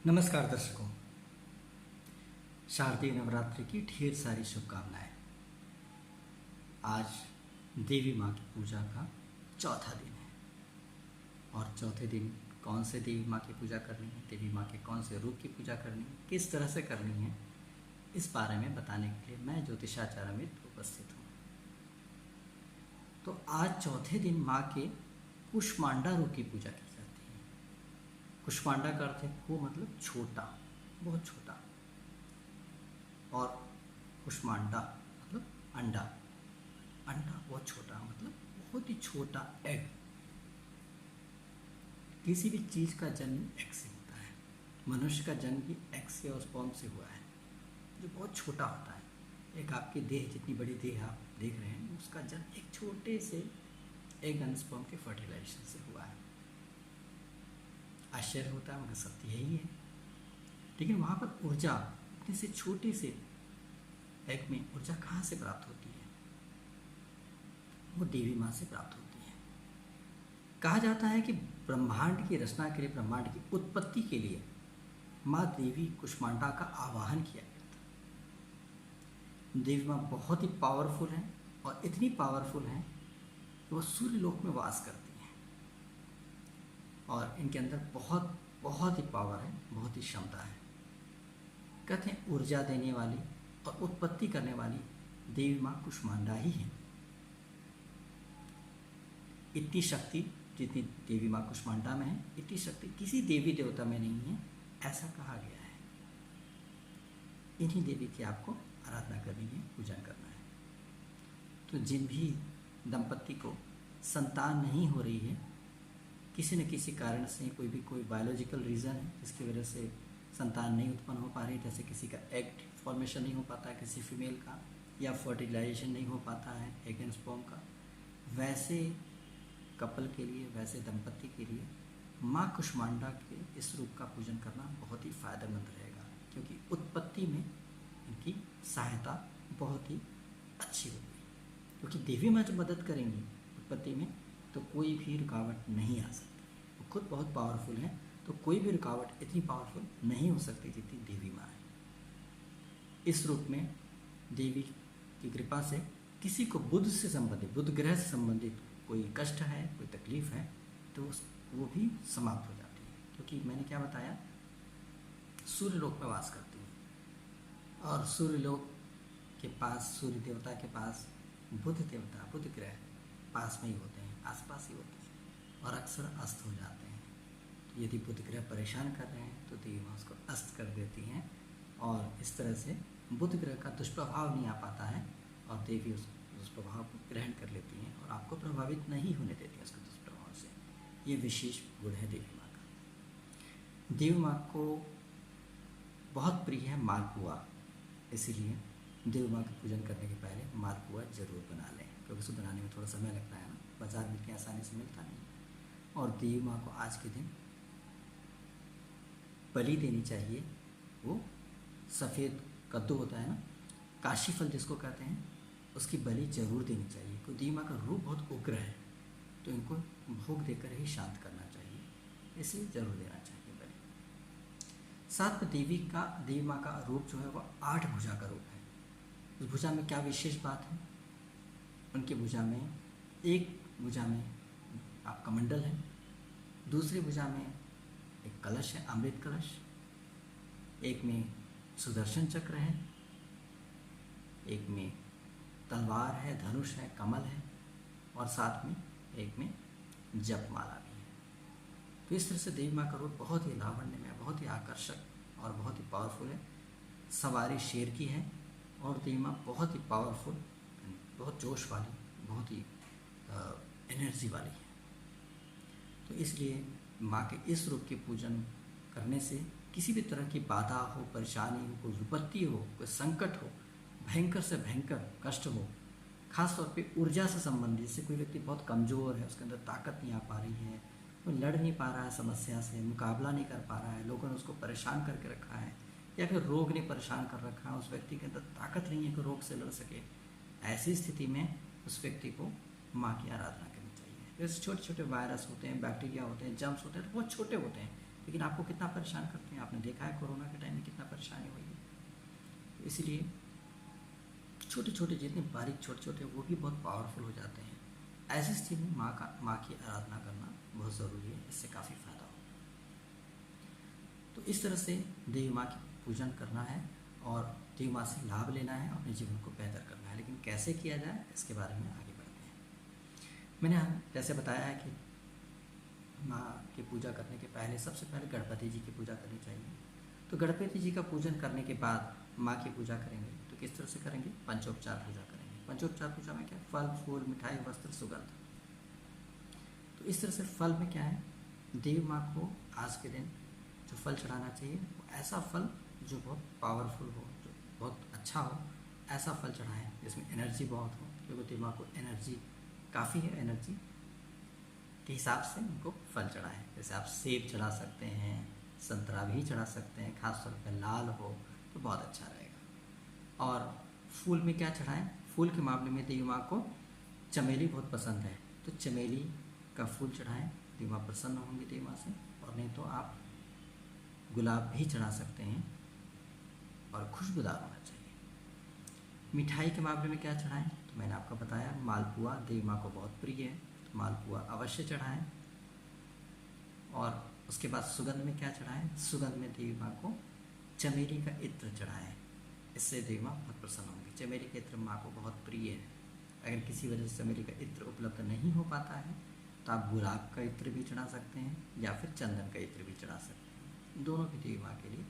नमस्कार दर्शकों, शारदीय नवरात्रि की ढेर सारी शुभकामनाएं। आज देवी माँ की पूजा का चौथा दिन है और चौथे दिन कौन से देवी माँ की पूजा करनी है, देवी माँ के कौन से रूप की पूजा करनी है, किस तरह से करनी है, इस बारे में बताने के लिए मैं ज्योतिषाचार्य अमित उपस्थित हूँ। तो आज चौथे दिन माँ के कुष्मांडा रूप की पूजा की जाती है। कुष्मांडा का अर्थ है को मतलब छोटा, बहुत छोटा, और कुष्मांडा मतलब अंडा। अंडा बहुत छोटा मतलब बहुत ही छोटा एग। किसी भी चीज़ का जन्म एग से होता है। मनुष्य का जन्म भी एग से और स्पर्म से हुआ है, जो बहुत छोटा होता है। एक आपकी देह जितनी बड़ी देह आप देख रहे हैं, उसका जन्म एक छोटे से एग एंड स्पर्म के फर्टिलाइजेशन से हुआ है। आश्चर्य होता है मगर सत्य यही है। लेकिन वहाँ पर ऊर्जा इतने से छोटे से एग में ऊर्जा कहाँ से प्राप्त होती है? वो देवी माँ से प्राप्त होती है। कहा जाता है कि ब्रह्मांड की रचना के लिए, ब्रह्मांड की उत्पत्ति के लिए माँ देवी कुष्मांडा का आवाहन किया गया था। देवी माँ बहुत ही पावरफुल हैं और इतनी पावरफुल हैं कि वो सूर्य लोक में वास करती हैं और इनके अंदर बहुत बहुत ही पावर है, बहुत ही क्षमता है। कहते हैं ऊर्जा देने वाली और उत्पत्ति करने वाली देवी माँ कुष्मांडा ही है। इतनी शक्ति जितनी देवी माँ कुष्मांडा में है, इतनी शक्ति किसी देवी देवता में नहीं है, ऐसा कहा गया है। इन्हीं देवी की आपको आराधना करनी है, पूजन करना है। तो जिन भी दंपत्ति को संतान नहीं हो रही है, किसी न किसी कारण से, कोई बायोलॉजिकल रीज़न है जिसकी वजह से संतान नहीं उत्पन्न हो पा रही, जैसे किसी का एग फॉर्मेशन नहीं हो पाता है किसी फीमेल का, या फर्टिलाइजेशन नहीं हो पाता है एग एंड स्पर्म का, वैसे कपल के लिए, वैसे दंपत्ति के लिए माँ कुष्मांडा के इस रूप का पूजन करना बहुत ही फायदेमंद रहेगा, क्योंकि उत्पत्ति में इनकी सहायता बहुत ही अच्छी होगी। क्योंकि देवी माँ जब मदद करेंगी उत्पत्ति में, तो कोई भी रुकावट नहीं आ सकती। वो खुद बहुत पावरफुल है, तो कोई भी रुकावट इतनी पावरफुल नहीं हो सकती जितनी देवी माँ है। इस रूप में देवी की कृपा से किसी को बुध से संबंधित, बुध ग्रह से संबंधित कोई कष्ट है, कोई तकलीफ है, तो वो भी समाप्त हो जाती है। क्योंकि मैंने क्या बताया, सूर्य लोक में वास करती है और सूर्य लोक के पास, सूर्य देवता के पास बुध देवता, बुध ग्रह पास में ही होते हैं, आसपास ही होते हैं और अक्सर अस्त हो जाते हैं। तो यदि बुध ग्रह परेशान कर रहे हैं तो देवी माँ उसको अस्त कर देती हैं और इस तरह से बुध ग्रह का दुष्प्रभाव नहीं आ पाता है और देवी उस दुष्प्रभाव को ग्रहण कर लेती हैं और आपको प्रभावित नहीं होने देती हैं उसके दुष्प्रभाव से। ये विशेष गुण है देवी माँ का। देवी माँ को बहुत प्रिय है मालपुआ, इसीलिए देवी माँ का पूजन करने के पहले मालपुआ जरूर बना लें, क्योंकि उसको बनाने में थोड़ा समय लगता है ना, बाजार में इतनी आसानी से मिलता नहीं। और देवी माँ को आज के दिन बलि देनी चाहिए। वो सफ़ेद कद्दू होता है ना, काशी फल जिसको कहते हैं, उसकी बलि जरूर देनी चाहिए। क्योंकि देवी माँ का रूप बहुत उग्र है, तो इनको भोग देकर ही शांत करना चाहिए, इसलिए जरूर देना चाहिए बलि। साथ में देवी माँ का रूप जो है वो 8 भुजा का रूप है। उस भुजा में क्या विशेष बात है? उनकी भुजा में, एक भुजा में आपका मंडल है, दूसरी भुजा में एक कलश है, अमृत कलश, एक में सुदर्शन चक्र है, एक में तलवार है, धनुष है, कमल है और साथ में एक में जपमाला भी है। तो इस तरह से देवी माँ का रूप बहुत ही लावण्यमय, बहुत ही आकर्षक और बहुत ही पावरफुल है। सवारी शेर की है और देवी माँ बहुत ही पावरफुल, बहुत जोश वाली, बहुत ही एनर्जी वाली है। तो इसलिए माँ के इस रूप के पूजन करने से किसी भी तरह की बाधा हो, परेशानी हो, कोई विपत्ति हो, कोई संकट हो, भयंकर से भयंकर कष्ट हो, खास तौर पे ऊर्जा से संबंधित, जैसे कोई व्यक्ति बहुत कमज़ोर है, उसके अंदर ताकत नहीं आ पा रही है, वो लड़ नहीं पा रहा है, समस्या से मुकाबला नहीं कर पा रहा है, लोगों ने उसको परेशान करके रखा है, या फिर रोग ने परेशान कर रखा है, उस व्यक्ति के अंदर ताकत नहीं है कि रोग से लड़ सके, ऐसी स्थिति में उस व्यक्ति को माँ की आराधना करनी चाहिए। जैसे छोटे छोटे वायरस होते हैं, बैक्टीरिया होते हैं, जर्म्स होते हैं, तो बहुत छोटे होते हैं, लेकिन आपको कितना परेशान करते हैं, आपने देखा है कोरोना के टाइम में कितना परेशानी हुई है। तो इसलिए छोटे छोटे जितने बारीक छोटे छोटे वो भी बहुत पावरफुल हो जाते हैं। ऐसी स्थिति में माँ की आराधना करना बहुत ज़रूरी है, इससे काफ़ी फायदा हो। तो इस तरह से देवी माँ की पूजन करना है और देवी माँ से लाभ लेना है, अपने जीवन को बेहतर करना है। लेकिन कैसे किया जाए इसके बारे में आगे बढ़ते हैं। मैंने जैसे बताया है कि माँ की पूजा करने के पहले सबसे पहले गणपति जी की पूजा करनी चाहिए। तो गणपति जी का पूजन करने के बाद माँ की पूजा करेंगे। तो किस तरह से करेंगे? पंचोपचार पूजा करेंगे। पंचोपचार पूजा में क्या? फल, फूल, मिठाई, वस्त्र, सुगंध। तो इस तरह से फल में क्या है? देवी माँ को आज के दिन जो फल चढ़ाना चाहिए वो ऐसा फल जो बहुत पावरफुल हो, जो बहुत अच्छा हो, ऐसा फल चढ़ाएं जिसमें एनर्जी बहुत हो, क्योंकि देवी माँ को एनर्जी काफ़ी है, एनर्जी के हिसाब से उनको फल चढ़ाएं। जैसे आप सेब चढ़ा सकते हैं, संतरा भी चढ़ा सकते हैं, खासतौर पर लाल हो तो बहुत अच्छा रहेगा। और फूल में क्या चढ़ाएं? फूल के मामले में देवी माँ को चमेली बहुत पसंद है, तो चमेली का फूल चढ़ाएं, देवी माँ प्रसन्न होंगी देवी माँ से। और नहीं तो आप गुलाब भी चढ़ा सकते हैं और खुशबूदार होना चाहिए। मिठाई के मामले में क्या चढ़ाएं? तो मैंने आपको बताया मालपुआ देवी माँ को बहुत प्रिय है, तो मालपुआ अवश्य चढ़ाएं। और उसके बाद सुगंध में क्या चढ़ाएं? सुगंध में देवी माँ को चमेली का इत्र चढ़ाएं, इससे देवी माँ बहुत प्रसन्न होंगी। चमेली का इत्र माँ को बहुत प्रिय है। अगर किसी वजह से चमेली का इत्र उपलब्ध नहीं हो पाता है तो आप गुलाब का इत्र भी चढ़ा सकते हैं या फिर चंदन का इत्र भी चढ़ा सकते हैं। दोनों भी देवी माँ के लिए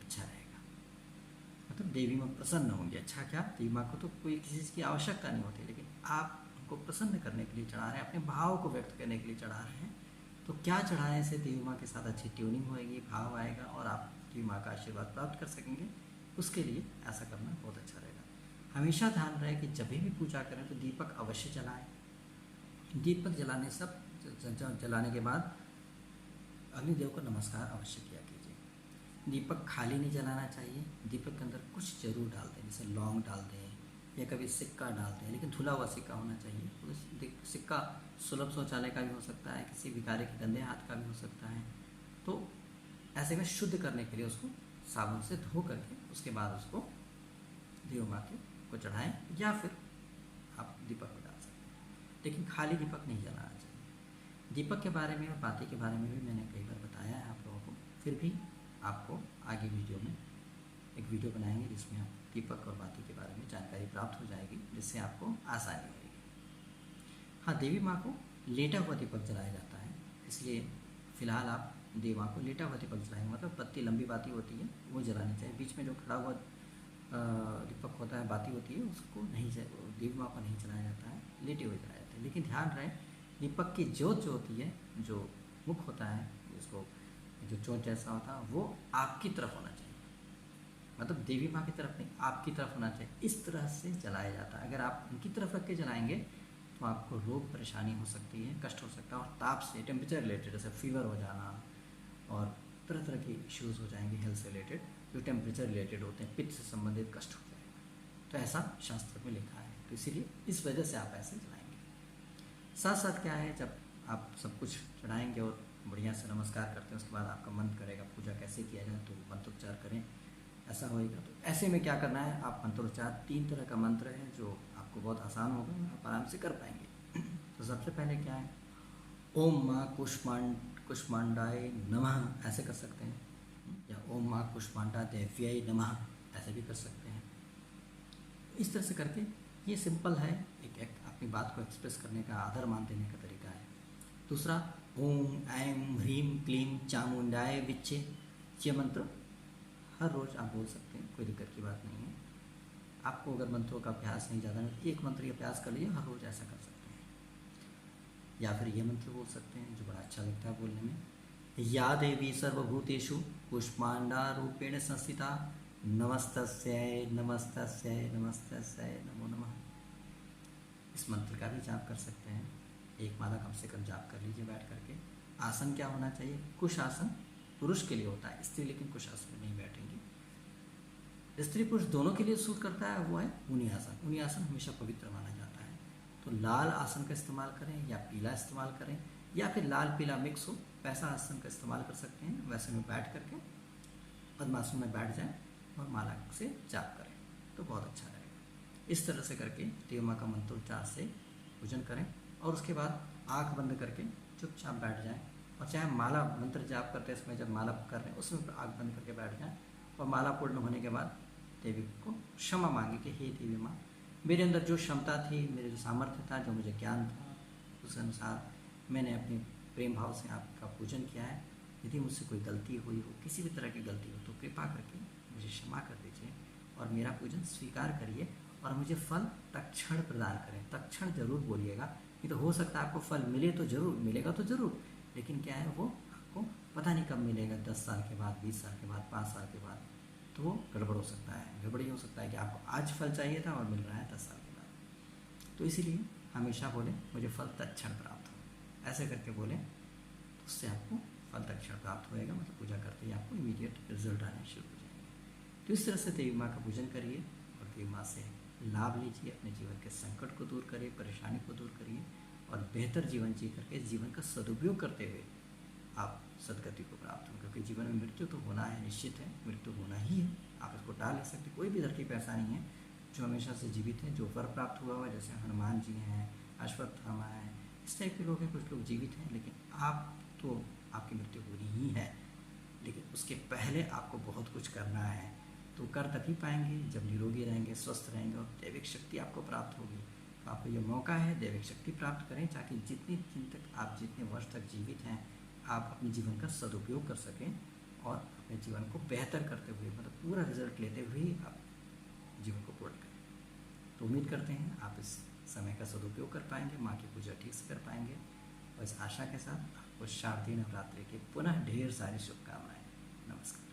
अच्छा रहेगा, मतलब देवी माँ प्रसन्न होंगी। अच्छा क्या, देवी माँ को तो कोई किसी चीज़ की आवश्यकता नहीं होती, लेकिन आप उनको प्रसन्न करने के लिए चढ़ा रहे हैं, अपने भाव को व्यक्त करने के लिए चढ़ा रहे हैं। तो क्या चढ़ाने से देवी माँ के साथ अच्छी ट्यूनिंग होएगी, भाव आएगा और आप देवी माँ का आशीर्वाद प्राप्त कर सकेंगे। उसके लिए ऐसा करना बहुत अच्छा रहेगा। हमेशा ध्यान रहे कि जब भी पूजा करें तो दीपक अवश्य जलाएं। दीपक जलाने जलाने के बाद अग्निदेव को नमस्कार अवश्य किया कीजिए। दीपक खाली नहीं जलाना चाहिए, दीपक के अंदर कुछ जरूर डाल दें, जैसे लौंग डाल दें या कभी सिक्का डाल दें, लेकिन धुला हुआ सिक्का होना चाहिए। तो सिक्का सुलभ शौचालय का भी हो सकता है, किसी भिखारी के गंदे हाथ का भी हो सकता है। तो ऐसे में शुद्ध करने के लिए उसको साबुन से धो करके उसके बाद उसको देव माँ को चढ़ाएं या फिर आप दीपक में डाल सकते हैं, लेकिन खाली दीपक नहीं जलाना चाहिए। दीपक के बारे में और बाती के बारे में भी मैंने कई बार बताया है आप लोगों को, फिर भी आपको आगे वीडियो में एक वीडियो बनाएंगे जिसमें आप दीपक और बाती के बारे में जानकारी प्राप्त हो जाएगी, जिससे आपको आसानी होगी। हाँ, देवी माँ को लेटा हुआ दीपक जलाया जाता है, इसलिए फ़िलहाल आप देवी माँ को लेटा हुआ दीपक जलाएंगे, मतलब पत्ती लंबी बाती होती है वो जलानी चाहिए। बीच में जो खड़ा हुआ दीपक होता है, बाती होती है, उसको नहीं, देवी माँ को नहीं जलाया जाता है, लेटे हुए जलाया जाता है। लेकिन ध्यान रहे दीपक की ज्योत जो होती है, जो मुख होता है, जिसको जो चोंच जैसा होता है, वो आपकी तरफ होना चाहिए, मतलब देवी माँ की तरफ नहीं, आपकी तरफ होना चाहिए। इस तरह से जलाया जाता है। अगर आप उनकी तरफ रख के जलाएंगे तो आपको रोग परेशानी हो सकती है, कष्ट हो सकता है, और ताप से टेम्परेचर रिलेटेड जैसे फीवर हो जाना और तरह तरह के इश्यूज़ हो जाएंगे हेल्थ से रिलेटेड, जो टेम्परेचर रिलेटेड होते हैं, पित्त से संबंधित कष्ट हो जाएगा। तो ऐसा शास्त्र में लिखा है, तो इसीलिए इस वजह से आप ऐसे जलाएंगे। साथ साथ क्या है, जब आप सब कुछ चढ़ाएंगे और बढ़िया से नमस्कार करते हैं, उसके बाद आपका मन करेगा पूजा कैसे किया जाए, तो मंत्रोच्चार करें, ऐसा होएगा। तो ऐसे में क्या करना है, आप मंत्रोच्चार 3 तरह का मंत्र है जो आपको बहुत आसान होगा, आप आराम से कर पाएंगे। तो सबसे पहले क्या है, ओम माँ कुष्मांडाय नमः, ऐसे कर सकते हैं, या ओम माँ कुष्मांडा देव्याय नमः, ऐसे भी कर सकते हैं। इस तरह से करके ये सिंपल है, एक अपनी बात को एक्सप्रेस करने का, आदर मान देने का तरीका है। दूसरा, ओम ऐं ह्रीं क्लीं चामुंडाय विच्चे, ये मंत्र हर रोज़ आप बोल सकते हैं, कोई दिक्कत की बात नहीं है। आपको अगर मंत्रों का अभ्यास नहीं ज़्यादा है, एक मंत्र ही अभ्यास कर लीजिए, हर रोज़ ऐसा कर सकते हैं। या फिर ये मंत्र बोल सकते हैं जो बड़ा अच्छा लगता है बोलने में, या देवी सर्वभूतेषु कुष्मांडारूपेण संस्थिता नमस्तस्यै नमस्तस्यै नमस्तस्यै नमो नमः। इस मंत्र का भी जाप कर सकते हैं, एक माला कम से कम जाप कर लीजिए बैठ करके। आसन क्या होना चाहिए, कुश आसन पुरुष के लिए होता है, स्त्री लेकिन कुश आसन में नहीं बैठेंगी। स्त्री पुरुष दोनों के लिए सूट करता है, वो है ऊनी आसन। ऊनी आसन हमेशा पवित्र माना जाता है, तो लाल आसन का इस्तेमाल करें या पीला इस्तेमाल करें, या फिर लाल पीला मिक्स हो वैसा आसन का इस्तेमाल कर सकते हैं। वैसे में बैठ करके पद्मासन में बैठ जाएं और माला से जाप करें तो बहुत अच्छा रहेगा। इस तरह से करके देवी माँ का मंत्रोच्चार से पूजन करें और उसके बाद आँख बंद करके चुपचाप बैठ जाएं। और चाहे माला मंत्र जाप करते समय जब माला कर रहे हैं उसमें आँख बंद करके बैठ जाएं और माला पूर्ण होने के बाद देवी को क्षमा मांगे कि हे देवी माँ, मेरे अंदर जो क्षमता थी, मेरे जो सामर्थ्य था, जो मुझे ज्ञान था, उस अनुसार मैंने अपने प्रेम भाव से आपका पूजन किया है। यदि मुझसे कोई गलती हुई हो, किसी भी तरह की गलती हो, तो कृपा करके मुझे क्षमा कर दीजिए और मेरा पूजन स्वीकार करिए और मुझे फल तत्क्षण प्रदान करें। तत्क्षण जरूर बोलिएगा, नहीं तो हो सकता है आपको फल मिले तो जरूर, मिलेगा तो जरूर, लेकिन क्या है वो आपको पता नहीं कब मिलेगा, 10 साल के बाद, 20 साल के बाद, 5 साल के बाद, तो वो गड़बड़ हो सकता है। गड़बड़ ही हो सकता है कि आपको आज फल चाहिए था और मिल रहा है 10 साल के बाद। तो इसीलिए हमेशा बोले मुझे फल तत्क्षण प्राप्त हो, ऐसे करके बोले तो उससे आपको फल तत्क्षण प्राप्त होएगा। मतलब पूजा करते ही आपको इमीडिएट रिजल्ट आने शुरू हो जाएंगे। तो इस तरह से देवी माँ का पूजन करिए और देवी माँ से लाभ लीजिए, अपने जीवन के संकट को दूर करिए, परेशानी को दूर करिए और बेहतर जीवन जी करके जीवन का सदुपयोग करते हुए आप सदगति को प्राप्त हो। क्योंकि जीवन में मृत्यु तो होना है, निश्चित है, मृत्यु होना ही है, आप इसको टाल नहीं सकते। कोई भी धरती पर ऐसा नहीं है जो हमेशा से जीवित है, जो वर प्राप्त हुआ है, जैसे हनुमान जी हैं, अश्वत्थामा है, इस टाइप के लोग हैं। कुछ लोग जीवित हैं, लेकिन आप तो आपकी मृत्यु होनी ही है, लेकिन उसके पहले आपको बहुत कुछ करना है। तो कर तभी पाएंगे जब निरोगी रहेंगे, स्वस्थ रहेंगे और दैविक शक्ति आपको प्राप्त होगी। तो आपको ये मौका है दैविक शक्ति प्राप्त करें, ताकि जितने दिन तक आप जितने वर्ष तक जीवित हैं आप अपने जीवन का सदुपयोग कर सकें और अपने जीवन को बेहतर करते हुए, मतलब पूरा रिजल्ट लेते हुए ही आप जीवन को पूर्ण करें। तो उम्मीद करते हैं आप इस समय का सदुपयोग कर पाएंगे, माँ की पूजा ठीक से कर पाएंगे और इस आशा के साथ आपको शारदीय नवरात्रि की पुनः ढेर सारी शुभकामनाएं। नमस्कार।